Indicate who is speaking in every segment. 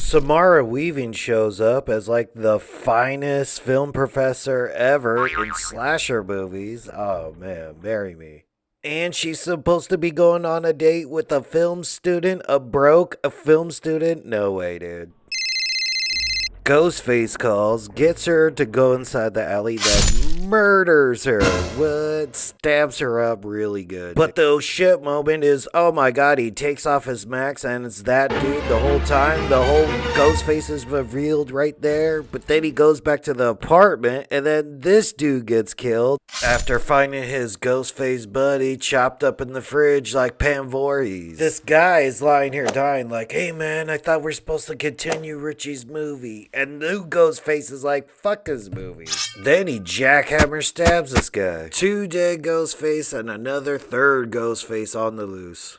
Speaker 1: Samara Weaving shows up as like the finest film professor ever in slasher movies. Oh man, marry me. And she's supposed to be going on a date with a film student, a film student. No way, dude. Ghostface calls, gets her to go inside the alley, then murders her. What? Stabs her up really good. But the oh shit moment is, oh my god, he takes off his mask and it's that dude the whole time. The whole Ghostface is revealed right there. But then he goes back to the apartment and then this dude gets killed after finding his Ghostface buddy chopped up in the fridge like Pam Voorhees. This guy is lying here dying like, hey man, I thought we're supposed to continue Richie's movie. And new Ghostface is like, fuck this movie. Then he jackhammer stabs this guy. 2 dead Ghostface and another 3rd Ghostface on the loose.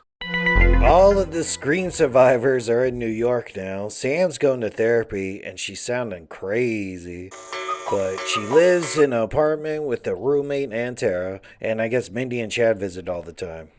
Speaker 1: All of the Scream survivors are in New York now. Sam's going to therapy and she's sounding crazy. But she lives in an apartment with a roommate and Tara. And I guess Mindy and Chad visit all the time.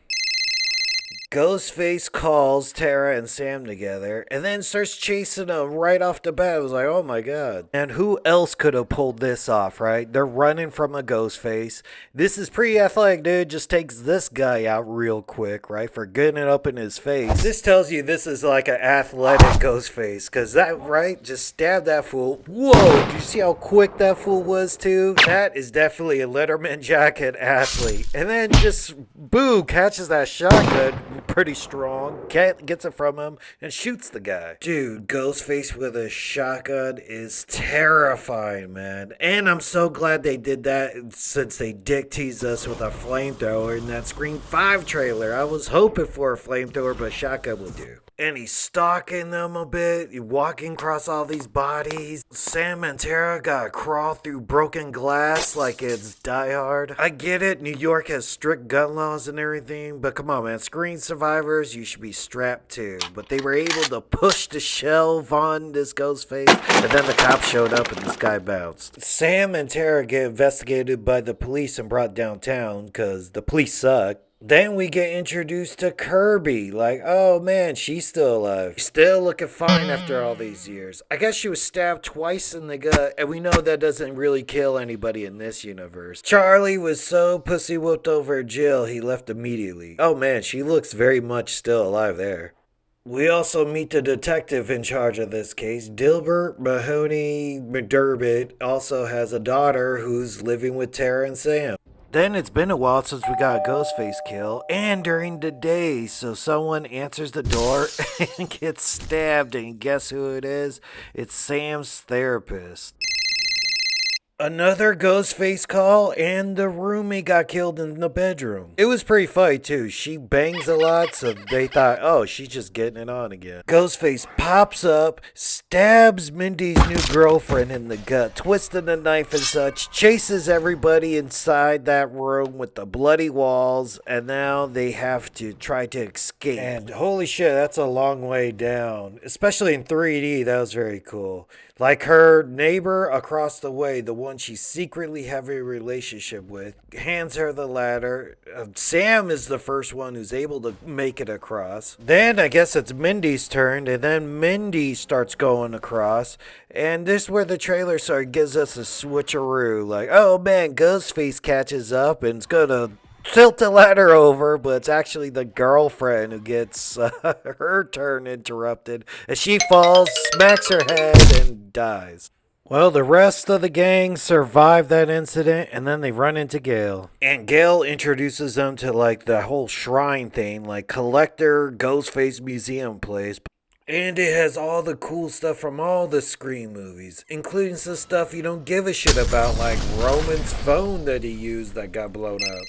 Speaker 1: Ghostface calls Tara and Sam together and then starts chasing them right off the bat. I was like, oh my god. And who else could have pulled this off, right? They're running from a Ghostface. This is pretty athletic, dude. Just takes this guy out real quick, right? For getting it up in his face. This tells you this is like an athletic Ghostface. Because that, right? Just stabbed that fool. Whoa, do you see how quick that fool was too? That is definitely a Letterman jacket athlete. And then just, boo, catches that shotgun. Pretty strong, gets it from him and shoots the guy. Dude, Ghostface with a shotgun is terrifying, man. And I'm so glad they did that since they dick teased us with a flamethrower in that Scream 5 trailer. I was hoping for a flamethrower, but a shotgun would do. And he's stalking them a bit, walking across all these bodies. Sam and Tara gotta crawl through broken glass like it's Die Hard. I get it, New York has strict gun laws and everything, but come on, man, Screen survivors, you should be strapped too. But they were able to push the shelf on this Ghostface, and then the cops showed up and this guy bounced. Sam and Tara get investigated by the police and brought downtown, because the police suck. Then we get introduced to Kirby, like, oh man, she's still alive. Still looking fine after all these years. I guess she was stabbed twice in the gut, and we know that doesn't really kill anybody in this universe. Charlie was so pussy whooped over Jill, he left immediately. Oh man, she looks very much still alive there. We also meet the detective in charge of this case. Dilbert Mahoney McDermott also has a daughter who's living with Tara and Sam. Then it's been a while since we got a Ghostface kill, and during the day, so someone answers the door and gets stabbed, and guess who it is? It's Sam's therapist. Another Ghostface call, and the roommate got killed in the bedroom. It was pretty funny too. She bangs a lot, so they thought, oh, she's just getting it on again. Ghostface pops up, stabs Mindy's new girlfriend in the gut, twisting the knife and such, chases everybody inside that room with the bloody walls, and now they have to try to escape. And holy shit, that's a long way down. Especially in 3D, that was very cool. Like her neighbor across the way, the one she secretly have a relationship with, hands her the ladder. Sam is the first one who's able to make it across. Then I guess it's Mindy's turn, and then Mindy starts going across. And this is where the trailer sort of gives us a switcheroo. Like, oh man, Ghostface catches up and it's gonna tilt the ladder over, but it's actually the girlfriend who gets her turn interrupted as she falls, smacks her head, and dies. Well, the rest of the gang survive that incident, and then they run into Gale. And Gale introduces them to like the whole shrine thing, like collector Ghostface museum place. And it has all the cool stuff from all the Scream movies, including some stuff you don't give a shit about, like Roman's phone that he used that got blown up.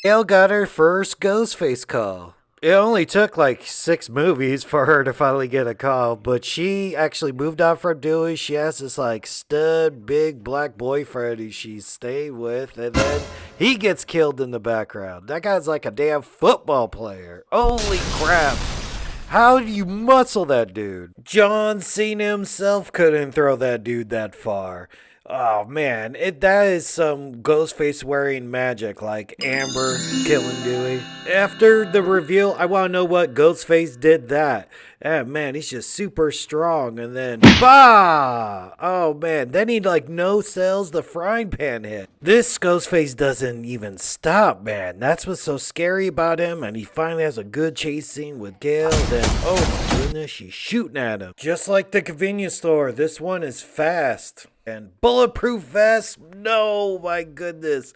Speaker 1: Gale got her first Ghostface call. It only took like 6 movies for her to finally get a call, but she actually moved on from Dewey. She has this like stud big black boyfriend who she stayed with, and then he gets killed in the background. That guy's like a damn football player. Holy crap. How do you muscle that dude? John Cena himself couldn't throw that dude that far. Oh man, that is some Ghostface wearing magic, like Amber killing Dewey. After the reveal, I want to know what Ghostface did that. Ah, man, he's just super strong. And then, bah! Oh, man. Then he, like, no-sells the frying pan hit. This Ghostface doesn't even stop, man. That's what's so scary about him. And he finally has a good chase scene with Gale. Then, oh, my goodness, she's shooting at him. Just like the convenience store, this one is fast. And bulletproof vest? No, my goodness.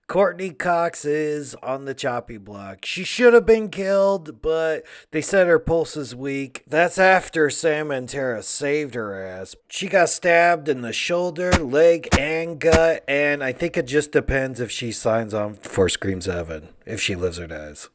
Speaker 1: Courteney Cox is on the choppy block. She should have been killed, but they said her pulse is weak. That's after Sam and Tara saved her ass. She got stabbed in the shoulder, leg, and gut, and I think it just depends if she signs on for Scream 7, if she lives or dies.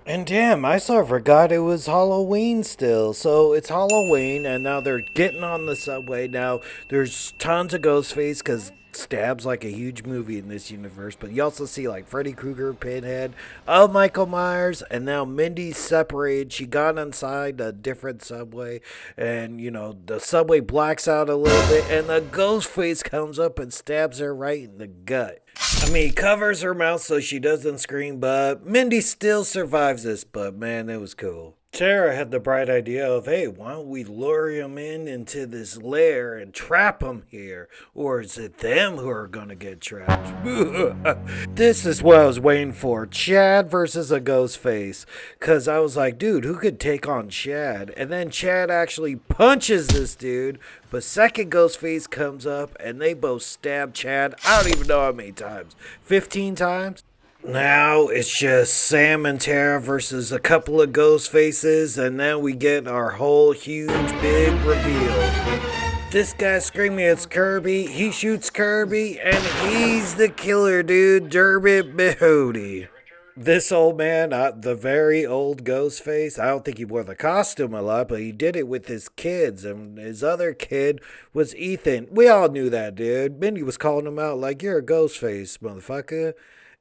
Speaker 1: And damn, I sort of forgot it was Halloween still. So it's Halloween, and now they're getting on the subway. Now, there's tons of Ghostface, because Stab's like a huge movie in this universe. But you also see like Freddy Krueger, Pinhead, Michael Myers, and now Mindy's separated. She got inside a different subway, and, you know, the subway blacks out a little bit, and the Ghostface comes up and stabs her right in the gut. I mean, he covers her mouth so she doesn't scream, but Mindy still survives this, but man, it was cool. Tara had the bright idea of, hey, why don't we lure him into this lair and trap him here? Or is it them who are going to get trapped? This is what I was waiting for. Chad versus a Ghostface. Because I was like, dude, who could take on Chad? And then Chad actually punches this dude. But second Ghostface comes up and they both stab Chad. I don't even know how many times. 15 times? Now it's just Sam and Tara versus a couple of ghost faces, and then we get our whole huge big reveal. This guy's screaming it's Kirby, he shoots Kirby, and he's the killer dude, Dermot Mulroney. This old man, the very old Ghostface, I don't think he wore the costume a lot, but he did it with his kids, and his other kid was Ethan. We all knew that, dude. Mindy was calling him out like, you're a Ghostface, motherfucker.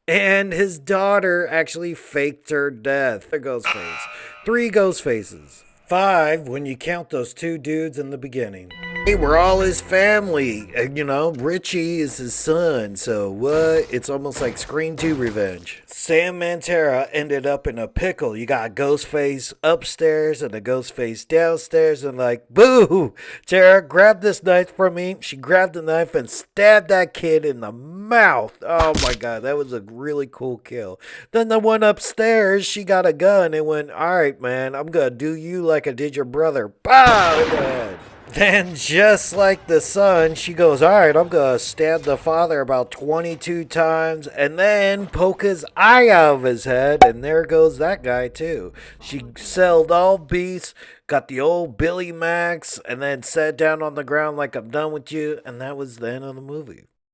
Speaker 1: And his daughter actually faked her death. A Ghostface. 3 Ghostfaces. 5 when you count those 2 dudes in the beginning. Hey, we're all his family. You know, Richie is his son. So what? It's almost like Scream 2 revenge. Sam and Tara ended up in a pickle. You got Ghostface upstairs and a Ghostface downstairs. And like, boo! Tara, grab this knife from me. She grabbed the knife and stabbed that kid in the mouth. Oh my god, that was a really cool kill. Then the one upstairs, she got a gun and went, alright man, I'm gonna do you like I did your brother. Pow! In the head. Then, just like the son, she goes, alright, I'm gonna stab the father about 22 times and then poke his eye out of his head, and there goes that guy too. She sold all beasts, got the old Billy Max, and then sat down on the ground like I'm done with you, and that was the end of the movie.